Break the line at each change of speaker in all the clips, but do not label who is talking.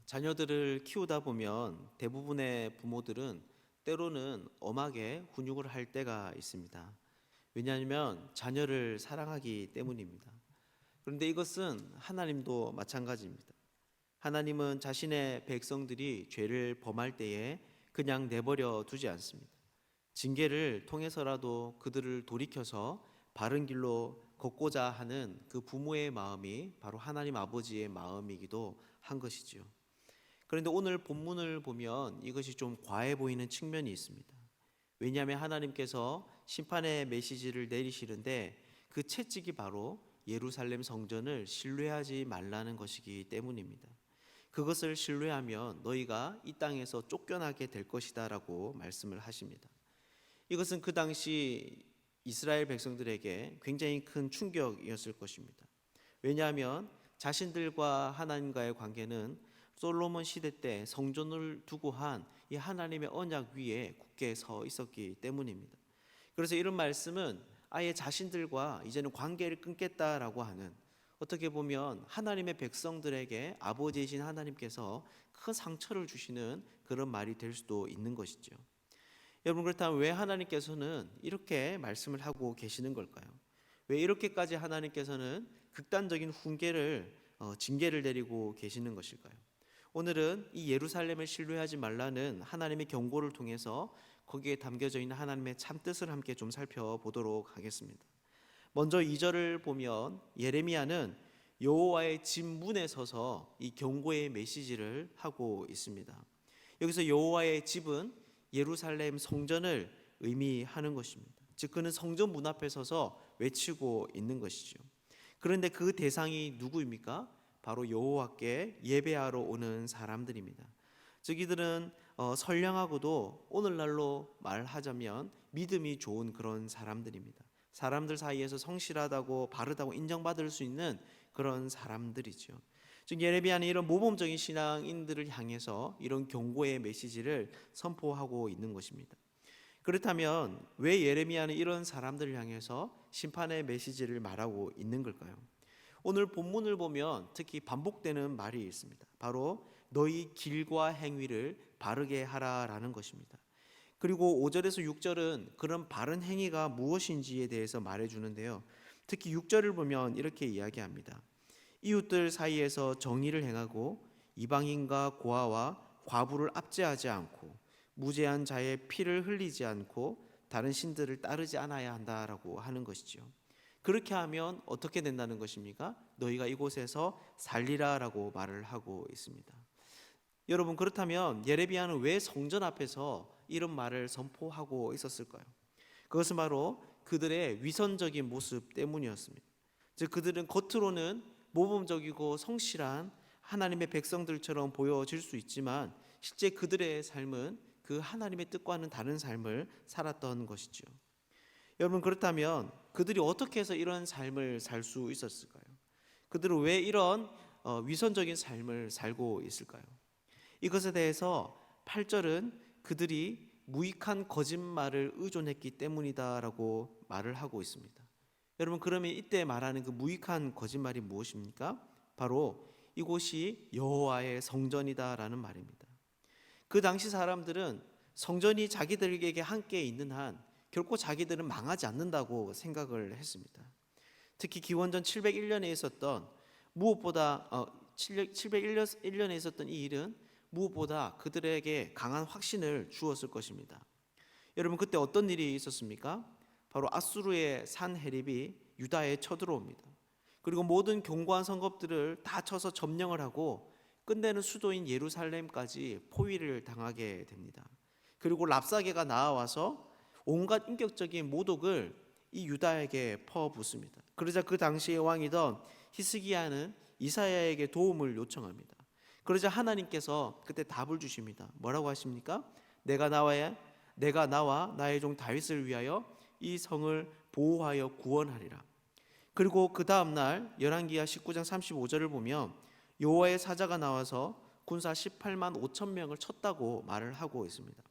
자녀들을 키우다 보면 대부분의 부모들은 때로는 엄하게 훈육을 할 때가 있습니다. 왜냐하면 자녀를 사랑하기 때문입니다. 그런데 이것은 하나님도 마찬가지입니다. 하나님은 자신의 백성들이 죄를 범할 때에 그냥 내버려 두지 않습니다. 징계를 통해서라도 그들을 돌이켜서 바른 길로 걷고자 하는 그 부모의 마음이 바로 하나님 아버지의 마음이기도 한 것이지요. 그런데 오늘 본문을 보면 이것이 좀 과해 보이는 측면이 있습니다. 왜냐하면 하나님께서 심판의 메시지를 내리시는데 그 채찍이 바로 예루살렘 성전을 신뢰하지 말라는 것이기 때문입니다. 그것을 신뢰하면 너희가 이 땅에서 쫓겨나게 될 것이다 라고 말씀을 하십니다. 이것은 그 당시 이스라엘 백성들에게 굉장히 큰 충격이었을 것입니다. 왜냐하면 자신들과 하나님과의 관계는 솔로몬 시대 때 성전을 두고 한 이 하나님의 언약 위에 굳게 서 있었기 때문입니다. 그래서 이런 말씀은 아예 자신들과 이제는 관계를 끊겠다라고 하는, 어떻게 보면 하나님의 백성들에게 아버지이신 하나님께서 큰 상처를 주시는 그런 말이 될 수도 있는 것이죠. 여러분, 그렇다면 왜 하나님께서는 이렇게 말씀을 하고 계시는 걸까요? 왜 이렇게까지 하나님께서는 극단적인 징계를 내리고 계시는 것일까요? 오늘은 이 예루살렘을 신뢰하지 말라는 하나님의 경고를 통해서 거기에 담겨져 있는 하나님의 참뜻을 함께 좀 살펴보도록 하겠습니다. 먼저 2절을 보면 예레미야는 여호와의 집 문에 서서 이 경고의 메시지를 하고 있습니다. 여기서 여호와의 집은 예루살렘 성전을 의미하는 것입니다. 즉 그는 성전 문 앞에 서서 외치고 있는 것이죠. 그런데 그 대상이 누구입니까? 바로 여호와께 예배하러 오는 사람들입니다. 즉 이들은 선량하고도 오늘날로 말하자면 믿음이 좋은 그런 사람들입니다. 사람들 사이에서 성실하다고 바르다고 인정받을 수 있는 그런 사람들이죠. 즉 예레미야는 이런 모범적인 신앙인들을 향해서 이런 경고의 메시지를 선포하고 있는 것입니다. 그렇다면 왜 예레미야는 이런 사람들을 향해서 심판의 메시지를 말하고 있는 걸까요? 오늘 본문을 보면 특히 반복되는 말이 있습니다. 바로 너희 길과 행위를 바르게 하라라는 것입니다. 그리고 5절에서 6절은 그런 바른 행위가 무엇인지에 대해서 말해주는데요. 특히 6절을 보면 이렇게 이야기합니다. 이웃들 사이에서 정의를 행하고 이방인과 고아와 과부를 압제하지 않고 무죄한 자의 피를 흘리지 않고 다른 신들을 따르지 않아야 한다라고 하는 것이죠. 그렇게 하면 어떻게 된다는 것입니까? 너희가 이곳에서 살리라라고 말을 하고 있습니다. 여러분, 그렇다면 예레미야는 왜 성전 앞에서 이런 말을 선포하고 있었을까요? 그것은 바로 그들의 위선적인 모습 때문이었습니다. 즉 그들은 겉으로는 모범적이고 성실한 하나님의 백성들처럼 보여질 수 있지만 실제 그들의 삶은 그 하나님의 뜻과는 다른 삶을 살았던 것이죠. 여러분, 그렇다면 그들이 어떻게 해서 이런 삶을 살 수 있었을까요? 그들은 왜 이런 위선적인 삶을 살고 있을까요? 이것에 대해서 8절은 그들이 무익한 거짓말을 의존했기 때문이다라고 말을 하고 있습니다. 여러분, 그러면 이때 말하는 그 무익한 거짓말이 무엇입니까? 바로 이곳이 여호와의 성전이다라는 말입니다. 그 당시 사람들은 성전이 자기들에게 함께 있는 한 결코 자기들은 망하지 않는다고 생각을 했습니다. 특히 기원전 701년에 있었던 701년에 있었던 이 일은 무엇보다 그들에게 강한 확신을 주었을 것입니다. 여러분, 그때 어떤 일이 있었습니까? 바로 아수르의 산헤립이 유다에 쳐들어옵니다. 그리고 모든 견고한 성읍들을 다 쳐서 점령을 하고 끝내는 수도인 예루살렘까지 포위를 당하게 됩니다. 그리고 랍사게가 나와서 온갖 인격적인 모독을 이 유다에게 퍼붓습니다. 그러자 그 당시의 왕이던 히스기야는 이사야에게 도움을 요청합니다. 그러자 하나님께서 그때 답을 주십니다. 뭐라고 하십니까? 내가 나와 나의 종 다윗을 위하여 이 성을 보호하여 구원하리라. 그리고 그 다음 날 열왕기하 19장 35절을 보면 여호와의 사자가 나와서 군사 18만 5천 명을 쳤다고 말을 하고 있습니다.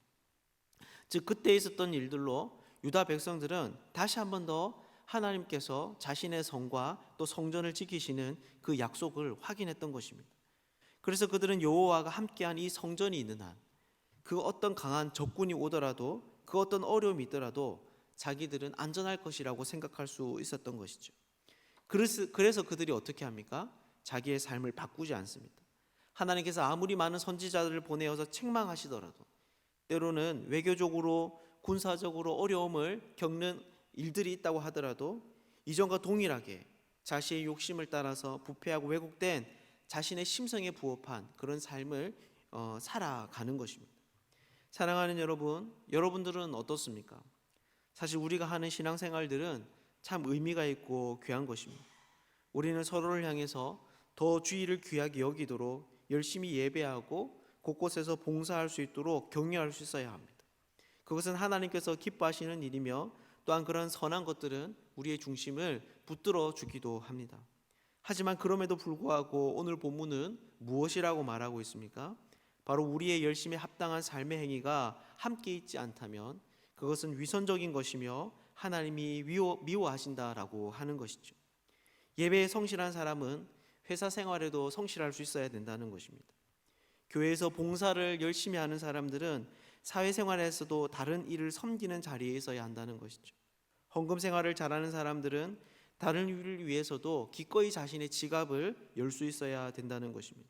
즉 그때 있었던 일들로 유다 백성들은 다시 한 번 더 하나님께서 자신의 성과 또 성전을 지키시는 그 약속을 확인했던 것입니다. 그래서 그들은 여호와가 함께한 이 성전이 있는 한, 그 어떤 강한 적군이 오더라도, 그 어떤 어려움이 있더라도 자기들은 안전할 것이라고 생각할 수 있었던 것이죠. 그래서 그들이 어떻게 합니까? 자기의 삶을 바꾸지 않습니다. 하나님께서 아무리 많은 선지자들을 보내어서 책망하시더라도, 때로는 외교적으로 군사적으로 어려움을 겪는 일들이 있다고 하더라도 이전과 동일하게 자신의 욕심을 따라서 부패하고 왜곡된 자신의 심성에 부합한 그런 삶을 살아가는 것입니다. 사랑하는 여러분, 여러분들은 어떻습니까? 사실 우리가 하는 신앙생활들은 참 의미가 있고 귀한 것입니다. 우리는 서로를 향해서 더 주의를 귀하게 여기도록 열심히 예배하고 곳곳에서 봉사할 수 있도록 격려할 수 있어야 합니다. 그것은 하나님께서 기뻐하시는 일이며 또한 그런 선한 것들은 우리의 중심을 붙들어 주기도 합니다. 하지만 그럼에도 불구하고 오늘 본문은 무엇이라고 말하고 있습니까? 바로 우리의 열심에 합당한 삶의 행위가 함께 있지 않다면 그것은 위선적인 것이며 하나님이 미워하신다라고 하는 것이죠. 예배에 성실한 사람은 회사 생활에도 성실할 수 있어야 된다는 것입니다. 교회에서 봉사를 열심히 하는 사람들은 사회생활에서도 다른 일을 섬기는 자리에 있어야 한다는 것이죠. 헌금 생활을 잘하는 사람들은 다른 일을 위해서도 기꺼이 자신의 지갑을 열 수 있어야 된다는 것입니다.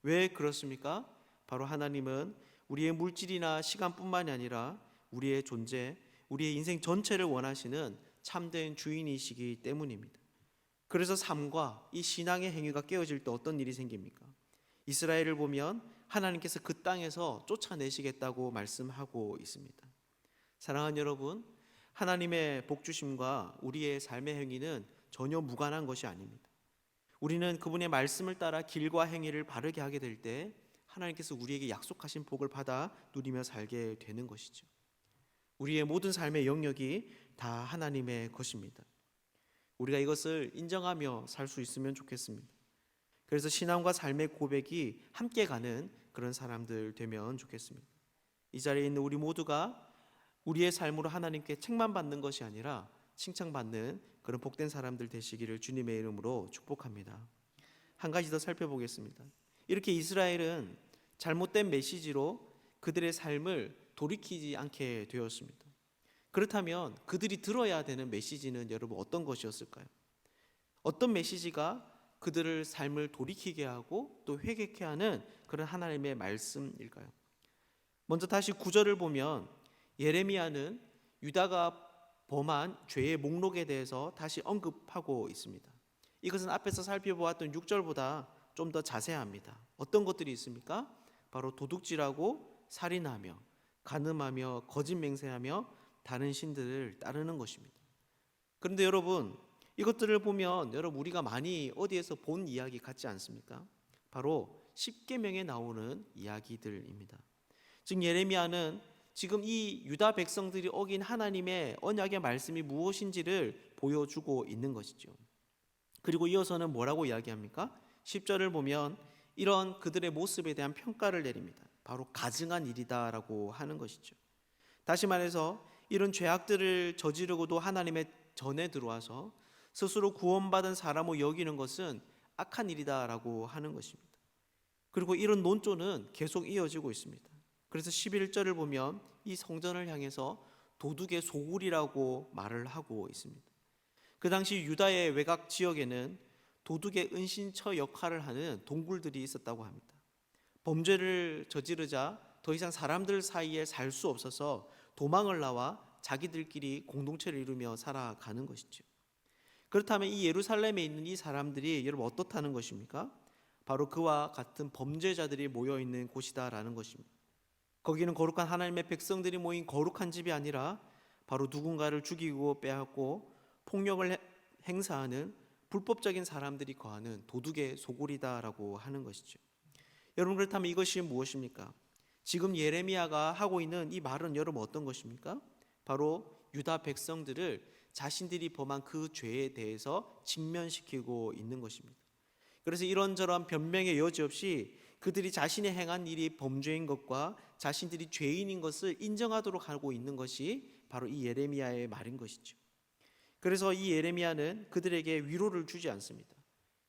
왜 그렇습니까? 바로 하나님은 우리의 물질이나 시간뿐만이 아니라 우리의 존재, 우리의 인생 전체를 원하시는 참된 주인이시기 때문입니다. 그래서 삶과 이 신앙의 행위가 깨어질 때 어떤 일이 생깁니까? 이스라엘을 보면 하나님께서 그 땅에서 쫓아내시겠다고 말씀하고 있습니다. 사랑하는 여러분, 하나님의 복주심과 우리의 삶의 행위는 전혀 무관한 것이 아닙니다. 우리는 그분의 말씀을 따라 길과 행위를 바르게 하게 될 때 하나님께서 우리에게 약속하신 복을 받아 누리며 살게 되는 것이죠. 우리의 모든 삶의 영역이 다 하나님의 것입니다. 우리가 이것을 인정하며 살 수 있으면 좋겠습니다. 그래서 신앙과 삶의 고백이 함께 가는 그런 사람들 되면 좋겠습니다. 이 자리에 있는 우리 모두가 우리의 삶으로 하나님께 책망받는 것이 아니라 칭찬받는 그런 복된 사람들 되시기를 주님의 이름으로 축복합니다. 한 가지 더 살펴보겠습니다. 이렇게 이스라엘은 잘못된 메시지로 그들의 삶을 돌이키지 않게 되었습니다. 그렇다면 그들이 들어야 되는 메시지는 여러분 어떤 것이었을까요? 어떤 메시지가 그들의 삶을 돌이키게 하고 또 회개케 하는 그런 하나님의 말씀일까요? 먼저 다시 9절을 보면 예레미야는 유다가 범한 죄의 목록에 대해서 다시 언급하고 있습니다. 이것은 앞에서 살펴보았던 6절보다 좀 더 자세합니다. 어떤 것들이 있습니까? 바로 도둑질하고 살인하며 간음하며 거짓 맹세하며 다른 신들을 따르는 것입니다. 그런데 여러분, 이것들을 보면 여러분 우리가 많이 어디에서 본 이야기 같지 않습니까? 바로 십계명에 나오는 이야기들입니다. 즉 예레미야는 지금 이 유다 백성들이 어긴 하나님의 언약의 말씀이 무엇인지를 보여주고 있는 것이죠. 그리고 이어서는 뭐라고 이야기합니까? 10절을 보면 이런 그들의 모습에 대한 평가를 내립니다. 바로 가증한 일이다라고 하는 것이죠. 다시 말해서 이런 죄악들을 저지르고도 하나님의 전에 들어와서 스스로 구원받은 사람으로 여기는 것은 악한 일이다라고 하는 것입니다. 그리고 이런 논조는 계속 이어지고 있습니다. 그래서 11절을 보면 이 성전을 향해서 도둑의 소굴이라고 말을 하고 있습니다. 그 당시 유다의 외곽 지역에는 도둑의 은신처 역할을 하는 동굴들이 있었다고 합니다. 범죄를 저지르자 더 이상 사람들 사이에 살 수 없어서 도망을 나와 자기들끼리 공동체를 이루며 살아가는 것이죠. 그렇다면 이 예루살렘에 있는 이 사람들이 여러분 어떻다는 것입니까? 바로 그와 같은 범죄자들이 모여있는 곳이다라는 것입니다. 거기는 거룩한 하나님의 백성들이 모인 거룩한 집이 아니라 바로 누군가를 죽이고 빼앗고 폭력을 행사하는 불법적인 사람들이 거하는 도둑의 소굴이다라고 하는 것이죠. 여러분 그렇다면 이것이 무엇입니까? 지금 예레미야가 하고 있는 이 말은 여러분 어떤 것입니까? 바로 유다 백성들을 자신들이 범한 그 죄에 대해서 직면시키고 있는 것입니다. 그래서 이런저런 변명의 여지 없이 그들이 자신이 행한 일이 범죄인 것과 자신들이 죄인인 것을 인정하도록 하고 있는 것이 바로 이 예레미야의 말인 것이죠. 그래서 이 예레미야는 그들에게 위로를 주지 않습니다.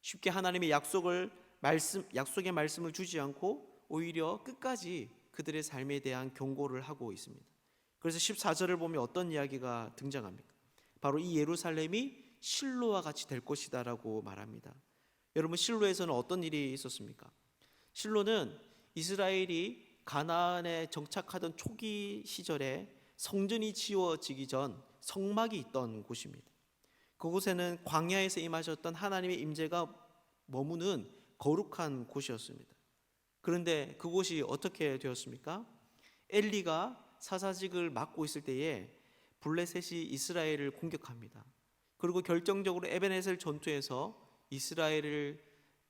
쉽게 하나님의 약속을 약속의 말씀을 주지 않고 오히려 끝까지 그들의 삶에 대한 경고를 하고 있습니다. 그래서 14절을 보면 어떤 이야기가 등장합니까? 바로 이 예루살렘이 실로와 같이 될 것이다라고 말합니다. 여러분, 실로에서는 어떤 일이 있었습니까? 실로는 이스라엘이 가나안에 정착하던 초기 시절에 성전이 지어지기 전 성막이 있던 곳입니다. 그곳에는 광야에서 임하셨던 하나님의 임재가 머무는 거룩한 곳이었습니다. 그런데 그곳이 어떻게 되었습니까? 엘리가 사사직을 맡고 있을 때에 블레셋이 이스라엘을 공격합니다. 그리고 결정적으로 에벤에셀 전투에서 이스라엘을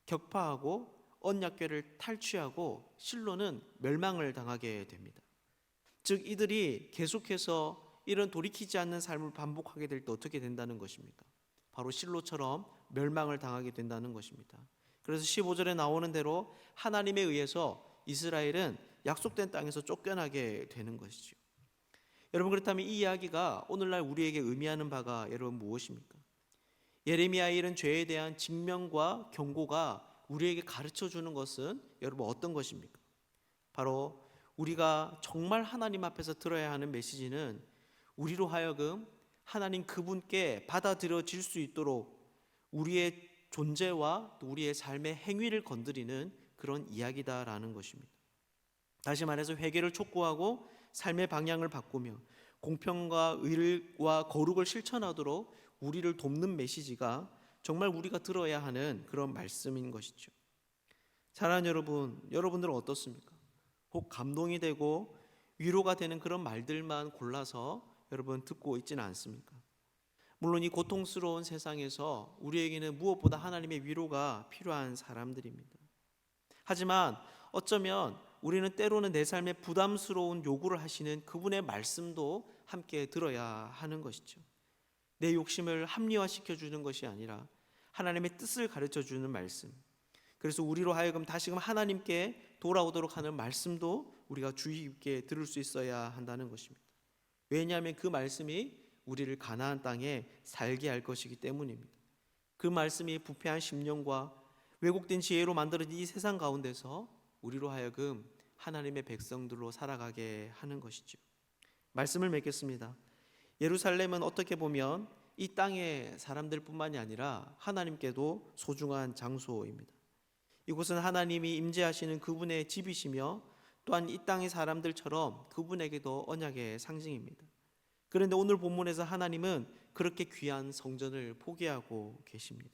격파하고 언약궤를 탈취하고 실로는 멸망을 당하게 됩니다. 즉 이들이 계속해서 이런 돌이키지 않는 삶을 반복하게 될 때 어떻게 된다는 것입니까? 바로 실로처럼 멸망을 당하게 된다는 것입니다. 그래서 15절에 나오는 대로 하나님에 의해서 이스라엘은 약속된 땅에서 쫓겨나게 되는 것이죠. 여러분, 그렇다면 이 이야기가 오늘날 우리에게 의미하는 바가 여러분 무엇입니까? 예레미야의 이런 죄에 대한 직면과 경고가 우리에게 가르쳐 주는 것은 여러분 어떤 것입니까? 바로 우리가 정말 하나님 앞에서 들어야 하는 메시지는 우리로 하여금 하나님 그분께 받아들여질 수 있도록 우리의 존재와 또 우리의 삶의 행위를 건드리는 그런 이야기다라는 것입니다. 다시 말해서 회개를 촉구하고 삶의 방향을 바꾸며 공평과 의와 거룩을 실천하도록 우리를 돕는 메시지가 정말 우리가 들어야 하는 그런 말씀인 것이죠. 사랑하는 여러분, 여러분들은 어떻습니까? 혹 감동이 되고 위로가 되는 그런 말들만 골라서 여러분 듣고 있지는 않습니까? 물론 이 고통스러운 세상에서 우리에게는 무엇보다 하나님의 위로가 필요한 사람들입니다. 하지만 어쩌면 우리는 때로는 내 삶에 부담스러운 요구를 하시는 그분의 말씀도 함께 들어야 하는 것이죠. 내 욕심을 합리화시켜 주는 것이 아니라 하나님의 뜻을 가르쳐 주는 말씀. 그래서 우리로 하여금 다시금 하나님께 돌아오도록 하는 말씀도 우리가 주의 깊게 들을 수 있어야 한다는 것입니다. 왜냐하면 그 말씀이 우리를 가나안 땅에 살게 할 것이기 때문입니다. 그 말씀이 부패한 심령과 왜곡된 지혜로 만들어진 이 세상 가운데서 우리로 하여금 하나님의 백성들로 살아가게 하는 것이죠. 말씀을 맺겠습니다. 예루살렘은 어떻게 보면 이 땅의 사람들뿐만이 아니라 하나님께도 소중한 장소입니다. 이곳은 하나님이 임재하시는 그분의 집이시며 또한 이 땅의 사람들처럼 그분에게도 언약의 상징입니다. 그런데 오늘 본문에서 하나님은 그렇게 귀한 성전을 포기하고 계십니다.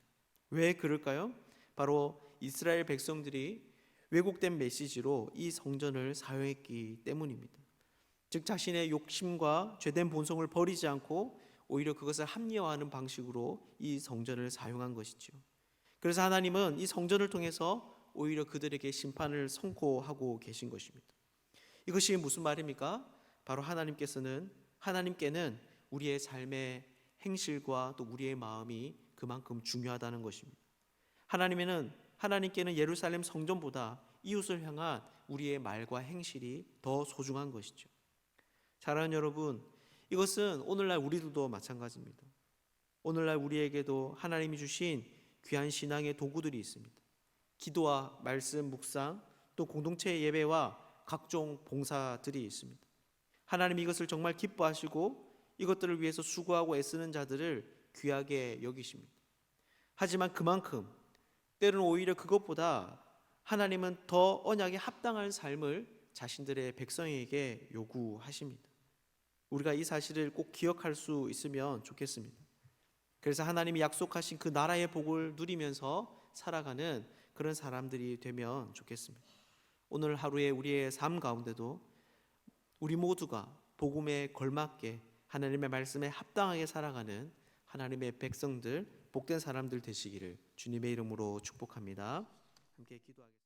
왜 그럴까요? 바로 이스라엘 백성들이 왜곡된 메시지로 이 성전을 사용했기 때문입니다. 즉 자신의 욕심과 죄된 본성을 버리지 않고 오히려 그것을 합리화하는 방식으로 이 성전을 사용한 것이죠. 그래서 하나님은 이 성전을 통해서 오히려 그들에게 심판을 선고하고 계신 것입니다. 이것이 무슨 말입니까? 바로 하나님께는 우리의 삶의 행실과 또 우리의 마음이 그만큼 중요하다는 것입니다. 하나님께는 예루살렘 성전보다 이웃을 향한 우리의 말과 행실이 더 소중한 것이죠. 사랑하는 여러분, 이것은 오늘날 우리들도 마찬가지입니다. 오늘날 우리에게도 하나님이 주신 귀한 신앙의 도구들이 있습니다. 기도와 말씀, 묵상, 또 공동체 예배와 각종 봉사들이 있습니다. 하나님이 이것을 정말 기뻐하시고 이것들을 위해서 수고하고 애쓰는 자들을 귀하게 여기십니다. 하지만 그만큼 때로는 오히려 그것보다 하나님은 더 언약에 합당한 삶을 자신들의 백성에게 요구하십니다. 우리가 이 사실을 꼭 기억할 수 있으면 좋겠습니다. 그래서 하나님이 약속하신 그 나라의 복을 누리면서 살아가는 그런 사람들이 되면 좋겠습니다. 오늘 하루의 우리의 삶 가운데도 우리 모두가 복음에 걸맞게 하나님의 말씀에 합당하게 살아가는 하나님의 백성들, 복된 사람들 되시기를 주님의 이름으로 축복합니다. 함께 기도하겠습니다.